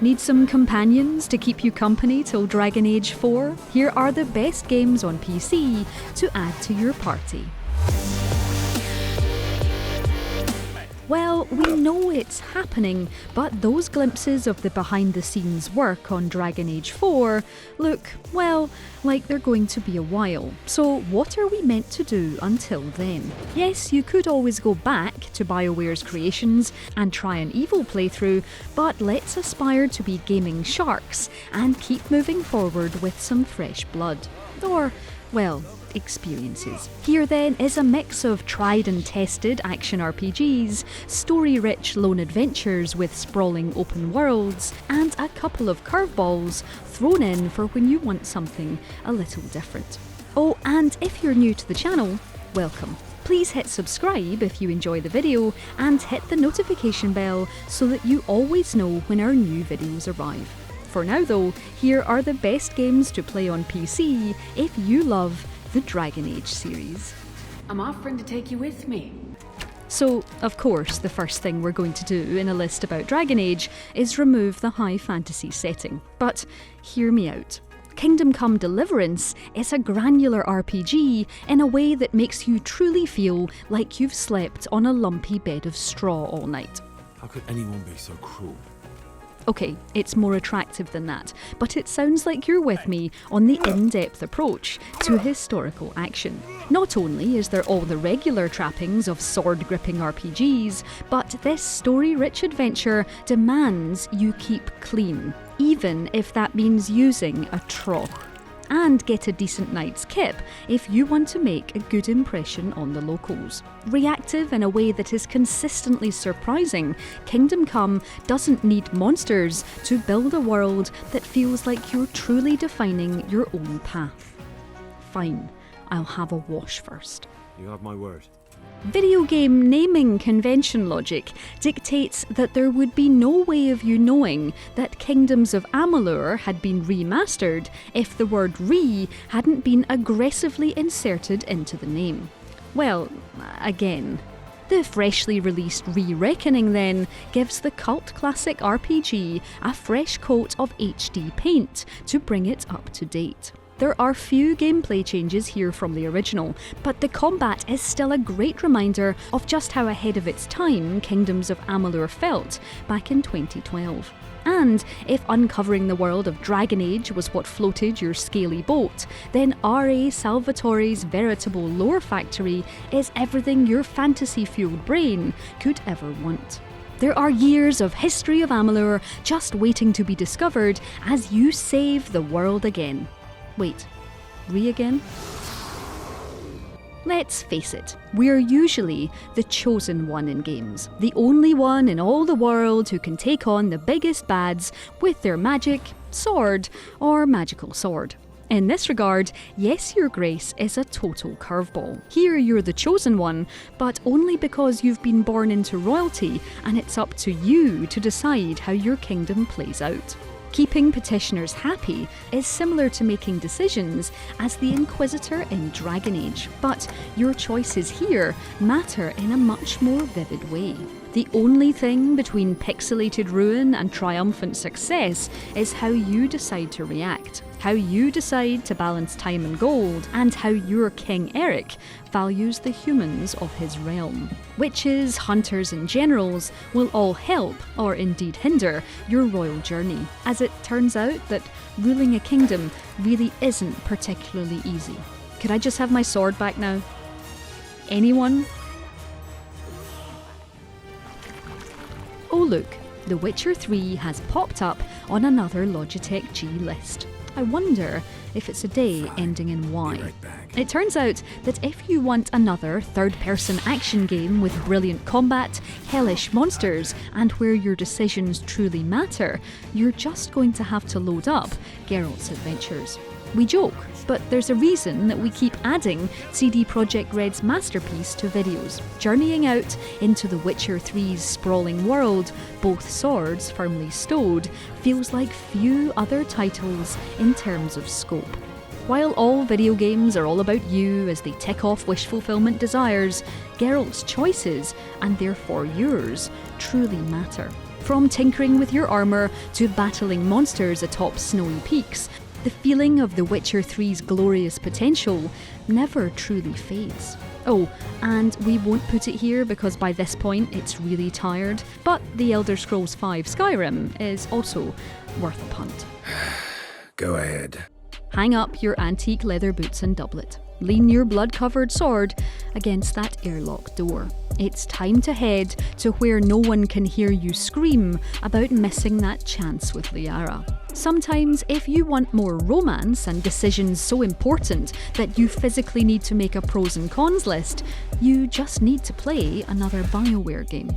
Need some companions to keep you company till Dragon Age 4? Here are the best games on PC to add to your party. Well, we know it's happening, but those glimpses of the behind-the-scenes work on Dragon Age 4 look, well, like they're going to be a while. So what are we meant to do until then? Yes, you could always go back to BioWare's creations and try an evil playthrough, but let's aspire to be gaming sharks and keep moving forward with some fresh blood. Or, well, experiences. Here then is a mix of tried and tested action RPGs, story-rich lone adventures with sprawling open worlds, and a couple of curveballs thrown in for when you want something a little different. Oh, and if you're new to the channel, welcome. Please hit subscribe if you enjoy the video and hit the notification bell so that you always know when our new videos arrive. For now though, here are the best games to play on PC if you love the Dragon Age series. I'm offering to take you with me. So, of course, the first thing we're going to do in a list about Dragon Age is remove the high fantasy setting. But hear me out. Kingdom Come Deliverance is a granular RPG in a way that makes you truly feel like you've slept on a lumpy bed of straw all night. How could anyone be so cruel? Okay, it's more attractive than that, but it sounds like you're with me on the in-depth approach to historical action. Not only is there all the regular trappings of sword-gripping RPGs, but this story-rich adventure demands you keep clean, even if that means using a trough. And get a decent night's kip if you want to make a good impression on the locals. Reactive in a way that is consistently surprising, Kingdom Come doesn't need monsters to build a world that feels like you're truly defining your own path. Fine, I'll have a wash first. You have my word. Video game naming convention logic dictates that there would be no way of you knowing that Kingdoms of Amalur had been remastered if the word re hadn't been aggressively inserted into the name. Well, again. The freshly released Re-Reckoning then gives the cult classic RPG a fresh coat of HD paint to bring it up to date. There are few gameplay changes here from the original, but the combat is still a great reminder of just how ahead of its time Kingdoms of Amalur felt back in 2012. And if uncovering the world of Dragon Age was what floated your scaly boat, then R.A. Salvatore's veritable lore factory is everything your fantasy-fueled brain could ever want. There are years of history of Amalur just waiting to be discovered as you save the world again. Wait, re again? Let's face it, we're usually the chosen one in games, the only one in all the world who can take on the biggest bads with their magic, sword, or magical sword. In this regard, yes, Your Grace is a total curveball. Here you're the chosen one, but only because you've been born into royalty and it's up to you to decide how your kingdom plays out. Keeping petitioners happy is similar to making decisions as the Inquisitor in Dragon Age, but your choices here matter in a much more vivid way. The only thing between pixelated ruin and triumphant success is how you decide to react, how you decide to balance time and gold, and how your King Eric values the humans of his realm. Witches, hunters and generals will all help, or indeed hinder, your royal journey, as it turns out that ruling a kingdom really isn't particularly easy. Could I just have my sword back now? Anyone? Oh look, The Witcher 3 has popped up on another Logitech G list. I wonder if it's a day ending in Y. It turns out that if you want another third-person action game with brilliant combat, hellish monsters, and where your decisions truly matter, you're just going to have to load up Geralt's Adventures. We joke, but there's a reason that we keep adding CD Projekt Red's masterpiece to videos. Journeying out into The Witcher 3's sprawling world, both swords firmly stowed, feels like few other titles in terms of scope. While all video games are all about you as they tick off wish fulfillment desires, Geralt's choices, and therefore yours, truly matter. From tinkering with your armour to battling monsters atop snowy peaks, the feeling of The Witcher 3's glorious potential never truly fades. Oh, and we won't put it here because by this point it's really tired, but The Elder Scrolls V Skyrim is also worth a punt. Go ahead. Hang up your antique leather boots and doublet. Lean your blood-covered sword against that airlock door. It's time to head to where no one can hear you scream about missing that chance with Liara. Sometimes, if you want more romance and decisions so important that you physically need to make a pros and cons list, you just need to play another BioWare game.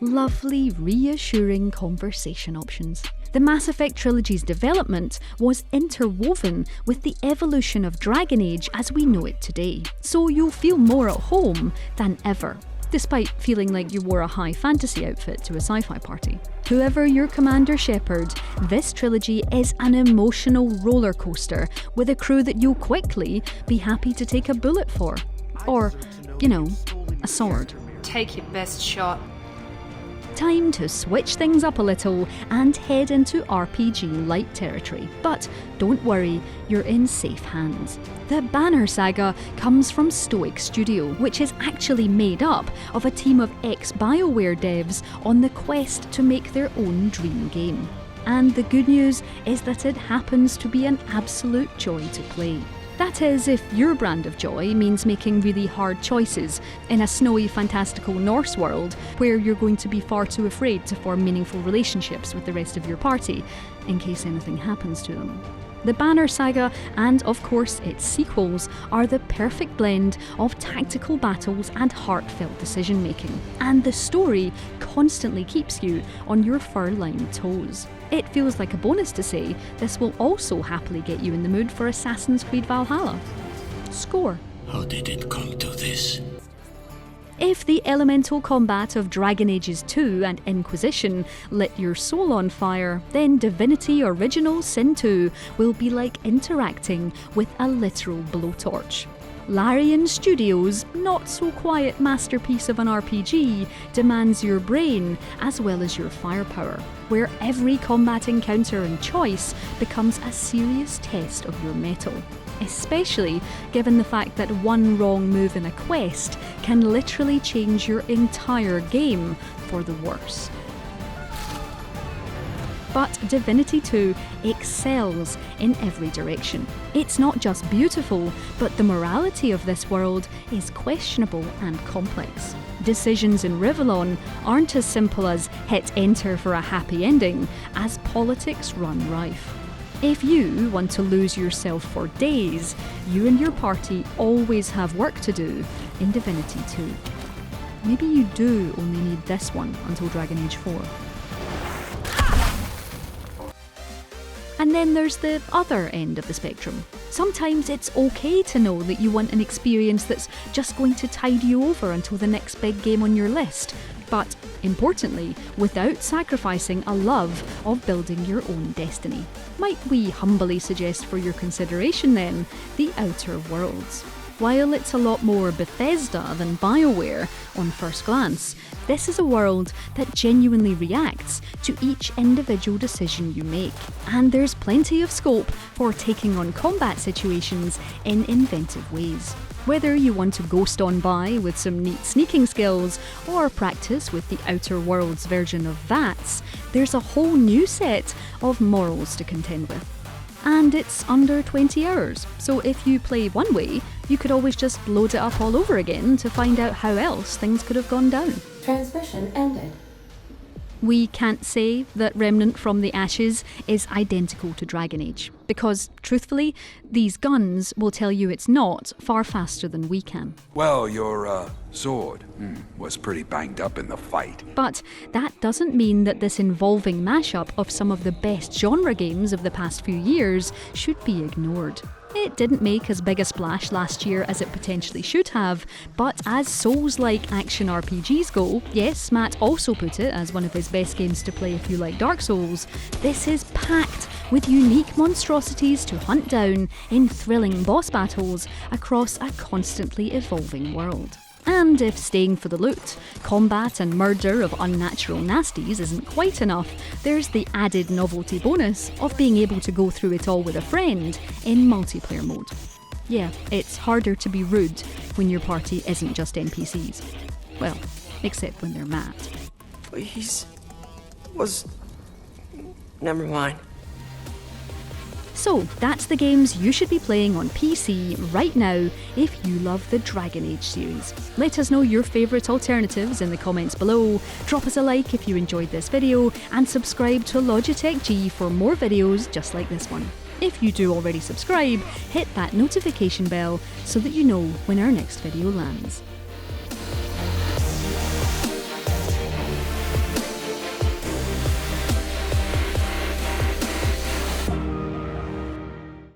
Lovely, reassuring conversation options. The Mass Effect trilogy's development was interwoven with the evolution of Dragon Age as we know it today, so you'll feel more at home than ever, despite feeling like you wore a high fantasy outfit to a sci-fi party. Whoever your Commander Shepard, this trilogy is an emotional roller coaster with a crew that you'll quickly be happy to take a bullet for. Or, a sword. Take your best shot. Time to switch things up a little and head into RPG light territory. But don't worry, you're in safe hands. The Banner Saga comes from Stoic Studio, which is actually made up of a team of ex-BioWare devs on the quest to make their own dream game. And the good news is that it happens to be an absolute joy to play. That is, if your brand of joy means making really hard choices in a snowy, fantastical Norse world where you're going to be far too afraid to form meaningful relationships with the rest of your party, in case anything happens to them. The Banner Saga, and of course its sequels, are the perfect blend of tactical battles and heartfelt decision making, and the story constantly keeps you on your fur-lined toes. It feels like a bonus to say this will also happily get you in the mood for Assassin's Creed Valhalla. Score. How did it come to this? If the elemental combat of Dragon Ages 2 and Inquisition lit your soul on fire, then Divinity Original Sin 2 will be like interacting with a literal blowtorch. Larian Studios' not-so-quiet masterpiece of an RPG demands your brain as well as your firepower, where every combat encounter and choice becomes a serious test of your mettle. Especially given the fact that one wrong move in a quest can literally change your entire game for the worse. But Divinity 2 excels in every direction. It's not just beautiful, but the morality of this world is questionable and complex. Decisions in Rivellon aren't as simple as hit enter for a happy ending, as politics run rife. If you want to lose yourself for days, you and your party always have work to do in Divinity 2. Maybe you do only need this one until Dragon Age 4. And then there's the other end of the spectrum. Sometimes it's okay to know that you want an experience that's just going to tide you over until the next big game on your list, but importantly, without sacrificing a love of building your own destiny. Might we humbly suggest for your consideration then, The Outer Worlds. While it's a lot more Bethesda than BioWare on first glance, this is a world that genuinely reacts to each individual decision you make, and there's plenty of scope for taking on combat situations in inventive ways. Whether you want to ghost on by with some neat sneaking skills or practice with the Outer Worlds version of VATS, there's a whole new set of morals to contend with. And it's under 20 hours, so if you play one way, you could always just load it up all over again to find out how else things could have gone down. Transmission ended. We can't say that Remnant from the Ashes is identical to Dragon Age, because, truthfully, these guns will tell you it's not far faster than we can. Well, your sword was pretty banged up in the fight. But that doesn't mean that this involving mashup of some of the best genre games of the past few years should be ignored. It didn't make as big a splash last year as it potentially should have, but as Souls-like action RPGs go, yes, Matt also put it as one of his best games to play if you like Dark Souls, this is packed with unique monstrosities to hunt down in thrilling boss battles across a constantly evolving world. And if staying for the loot, combat and murder of unnatural nasties isn't quite enough, there's the added novelty bonus of being able to go through it all with a friend in multiplayer mode. Yeah, it's harder to be rude when your party isn't just NPCs. Well, except when they're mad. Never mind. So, that's the games you should be playing on PC right now if you love the Dragon Age series. Let us know your favourite alternatives in the comments below, drop us a like if you enjoyed this video, and subscribe to Logitech G for more videos just like this one. If you do already subscribe, hit that notification bell so that you know when our next video lands.